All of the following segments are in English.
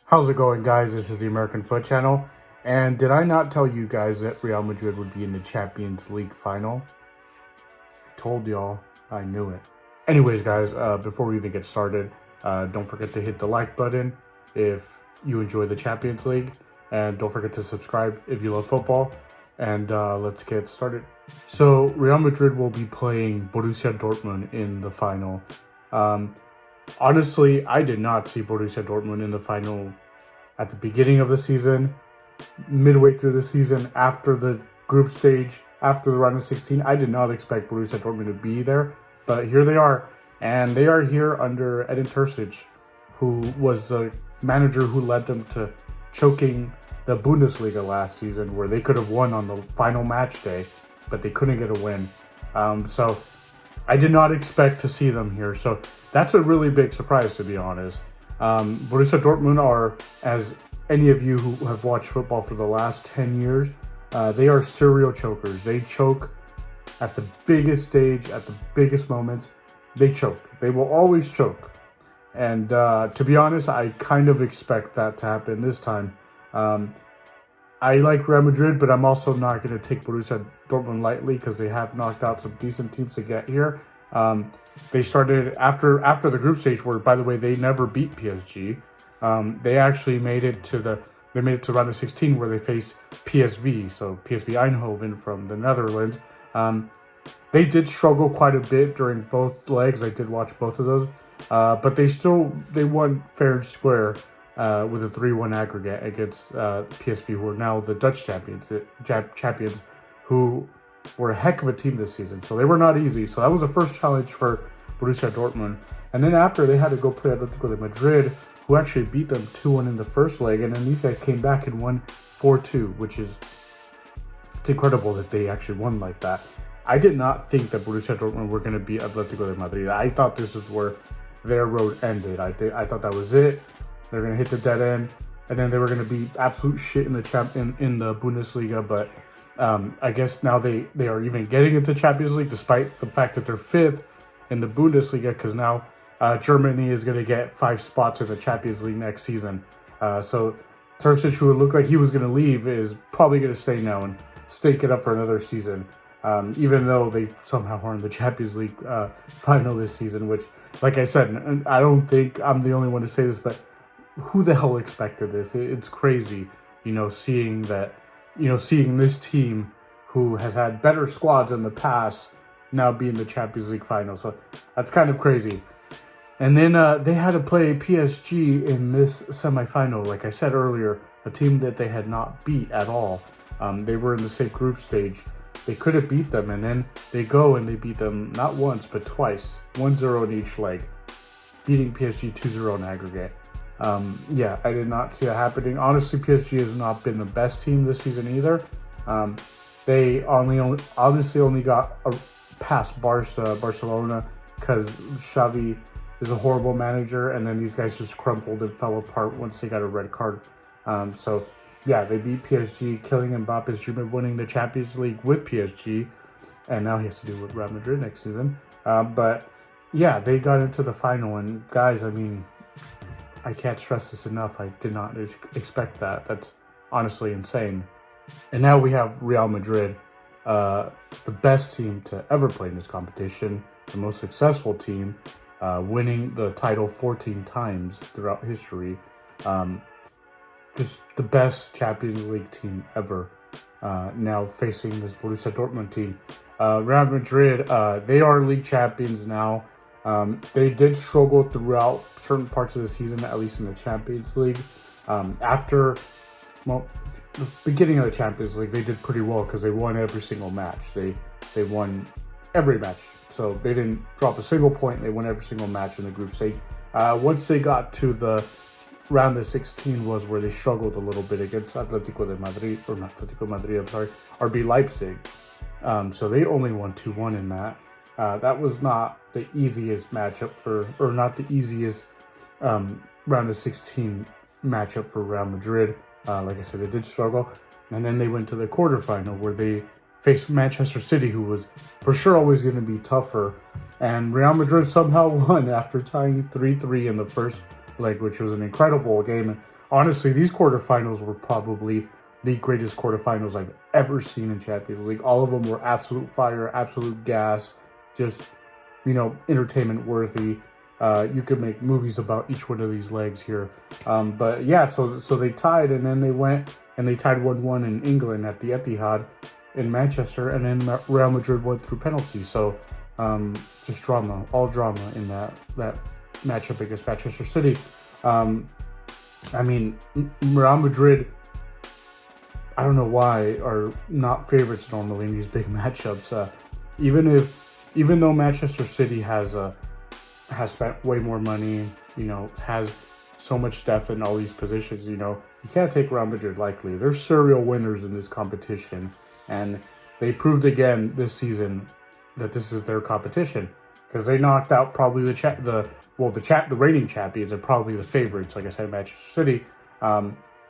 How's it going, guys? This is the American Foot Channel. And did I not tell you guys that Real Madrid would be in the Champions League final? I told y'all. I knew it. Anyways, guys, before we even get started, don't forget to hit the like button if you enjoy the Champions League. And don't forget to subscribe if you love football. And let's get started. So, Real Madrid will be playing Borussia Dortmund in the final. Honestly, I did not see Borussia Dortmund in the final at the beginning of the season, midway through the season, after the group stage, after the round of 16. I did not expect Borussia Dortmund to be there, but here they are. And they are here under Edin Terzic, who was the manager who led them to choking the Bundesliga last season, where they could have won on the final match day, but they couldn't get a win. So I did not expect to see them here. So that's a really big surprise, to be honest. Borussia Dortmund are, as any of you who have watched football for the last 10 years, they are serial chokers. They choke at the biggest stage, at the biggest moments. They choke. They will always choke. And to be honest, I kind of expect that to happen this time. I like Real Madrid, but I'm also not going to take Borussia Dortmund lightly because they have knocked out some decent teams to get here. They started after the group stage, where, by the way, they never beat PSG. They actually made it to round of 16, where they faced PSV, so PSV Eindhoven from the Netherlands. They did struggle quite a bit during both legs. I did watch both of those, but they won fair and square with a 3-1 aggregate against PSV, who are now the Dutch champions, who were a heck of a team this season. So they were not easy. So that was the first challenge for Borussia Dortmund. And then after, they had to go play Atletico de Madrid, who actually beat them 2-1 in the first leg. And then these guys came back and won 4-2, which is, it's incredible that they actually won like that. I did not think that Borussia Dortmund were going to beat Atletico de Madrid. I thought this is where their road ended. I thought that was it. They're going to hit the dead end, and then they were going to be absolute shit in the Bundesliga. But I guess now they are even getting into Champions League, despite the fact that they're 5th in the Bundesliga, because now Germany is going to get 5 spots in the Champions League next season. So Terzic, who would look like he was going to leave, is probably going to stay now and stake it up for another season, even though they somehow are in the Champions League final this season, which, like I said, I don't think I'm the only one to say this, but who the hell expected this? It's crazy, seeing this team who has had better squads in the past now be in the Champions League final. So that's kind of crazy. And then they had to play PSG in this semifinal. Like I said earlier, a team that they had not beat at all. They were in the same group stage. They could have beat them, and then they go and they beat them not once but twice, 1-0 in each leg, beating PSG 2-0 in aggregate. I did not see that happening. Honestly, PSG has not been the best team this season either. They only got past Barcelona, because Xavi is a horrible manager, and then these guys just crumpled and fell apart once they got a red card. They beat PSG, killing Mbappe's dream of winning the Champions League with PSG, and now he has to do it with Real Madrid next season. They got into the final, and guys, I can't stress this enough. I did not expect that. That's honestly insane. And now we have Real Madrid, the best team to ever play in this competition, the most successful team, winning the title 14 times throughout history. Just the best Champions League team ever, now facing this Borussia Dortmund team. Real Madrid, they are league champions now. They did struggle throughout certain parts of the season, at least in the Champions League. The beginning of the Champions League, they did pretty well because they won every single match. They won every match. So they didn't drop a single point. They won every single match in the group stage. Once they got to the round of 16 was where they struggled a little bit against RB Leipzig. So they only won 2-1 in that. That was not the easiest matchup not the easiest round of 16 matchup for Real Madrid. Like I said, they did struggle. And then they went to the quarterfinal, where they faced Manchester City, who was for sure always going to be tougher. And Real Madrid somehow won after tying 3-3 in the first leg, which was an incredible game. honestly, these quarterfinals were probably the greatest quarterfinals I've ever seen in Champions League. All of them were absolute fire, absolute gas, just, entertainment worthy. You could make movies about each one of these legs here. But yeah, so they tied, and then they went and they tied 1-1 in England at the Etihad in Manchester, and then Real Madrid went through penalties. So just drama, all drama in that matchup against Manchester City. Real Madrid, I don't know why, are not favorites normally in these big matchups. Even though Manchester City has spent way more money, has so much depth in all these positions, you can't take Real Madrid lightly. They're serial winners in this competition, and they proved again this season that this is their competition, because they knocked out probably the reigning champions and probably the favorites. Like I said, Manchester City.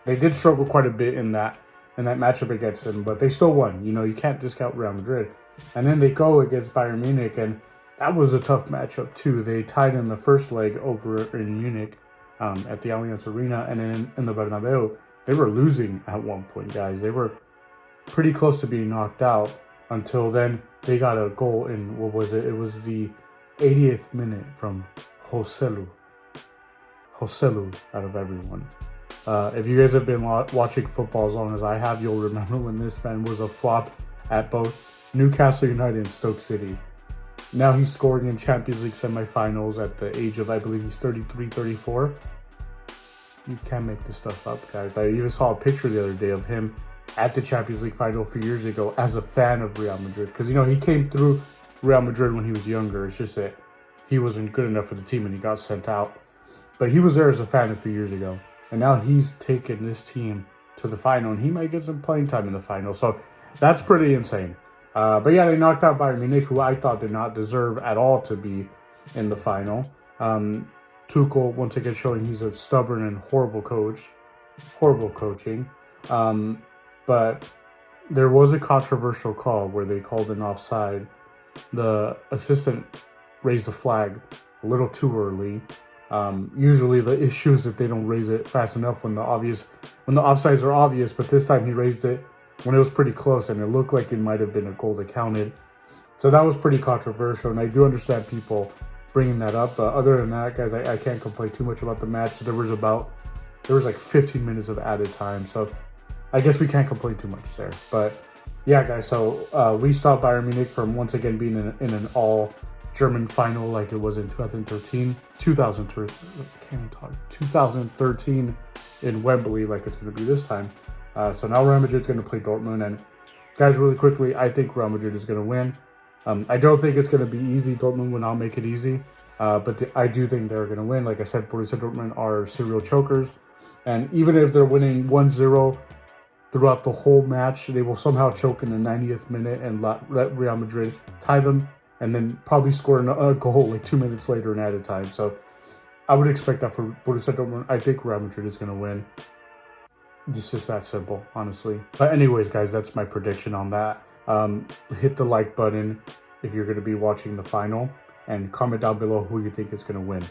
They did struggle quite a bit in that matchup against them, but they still won. You can't discount Real Madrid. And then they go against Bayern Munich, and that was a tough matchup too. They tied in the first leg over in Munich at the Allianz Arena, and then in the Bernabeu, they were losing at one point, guys. They were pretty close to being knocked out until then they got a goal in, what was it? It was the 80th minute from Joselu out of everyone. If you guys have been watching football as long as I have, you'll remember when this man was a flop at both Newcastle United and Stoke City. Now he's scoring in Champions League semifinals at the age of, I believe he's 33, 34. You can't make this stuff up, guys. I even saw a picture the other day of him at the Champions League final a few years ago as a fan of Real Madrid. Because, he came through Real Madrid when he was younger. It's just that he wasn't good enough for the team and he got sent out. But he was there as a fan a few years ago. And now he's taken this team to the final, and he might get some playing time in the final. So that's pretty insane. But yeah, they knocked out Bayern Munich, who I thought did not deserve at all to be in the final. Tuchel, once again, showing he's a stubborn and horrible coach. Horrible coaching. But there was a controversial call where they called an offside. The assistant raised the flag a little too early. Usually the issue is that they don't raise it fast enough when the offsides are obvious, but this time he raised it when it was pretty close, and it looked like it might have been a goal that counted. So that was pretty controversial, and I do understand people bringing that up. But other than that, guys, I can't complain too much about the match. There was like 15 minutes of added time, so I guess we can't complain too much there. But yeah, guys, so we stopped Bayern Munich from once again being in an all-German final like it was in 2013 in Wembley, like it's going to be this time. So now Real Madrid's going to play Dortmund. And guys, really quickly, I think Real Madrid is going to win. I don't think it's going to be easy. Dortmund will not make it easy. But I do think they're going to win. Like I said, Borussia Dortmund are serial chokers. And even if they're winning 1-0 throughout the whole match, they will somehow choke in the 90th minute and let Real Madrid tie them, and then probably score a goal like 2 minutes later in added time. So I would expect that for Borussia Dortmund. I think Real Madrid is going to win. It's just that simple, honestly. But anyways, guys, that's my prediction on that. Hit the like button if you're going to be watching the final, and comment down below who you think is going to win.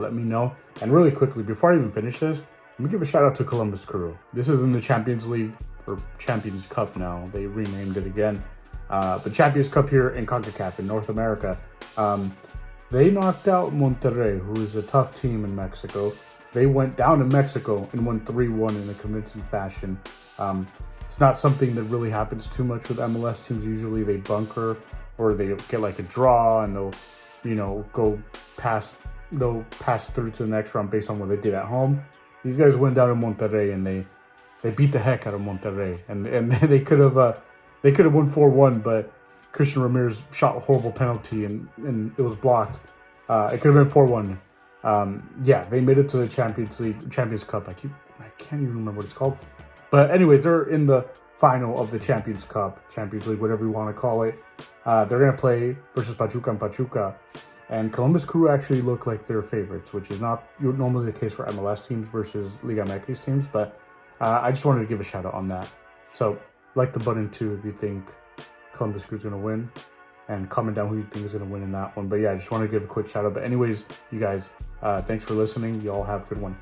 Let me know. And really quickly, before I even finish this, let me give a shout out to Columbus Crew. This is in the Champions League, or Champions Cup now. They renamed it again. The Champions Cup here in CONCACAF in North America. They knocked out Monterrey, who is a tough team in Mexico. They went down to Mexico and won 3-1 in a convincing fashion. It's not something that really happens too much with MLS teams. Usually they bunker, or they get like a draw, and they'll pass through to the next round based on what they did at home. These guys went down to Monterrey and they beat the heck out of Monterrey, and they could have won 4-1, but Christian Ramirez shot a horrible penalty and it was blocked. It could have been 4-1. Yeah, they made it to the Champions Cup. I can't even remember what it's called. But anyways, they're in the final of the Champions Cup, Champions League, whatever you want to call it. They're going to play versus Pachuca and Pachuca. And Columbus Crew actually look like they're favorites, which is not normally the case for MLS teams versus Liga MX teams. But I just wanted to give a shout out on that. So like the button too if you think Columbus Crew is going to win. And comment down who you think is going to win in that one. But yeah, I just want to give a quick shout out. But anyways, you guys, thanks for listening. You all have a good one.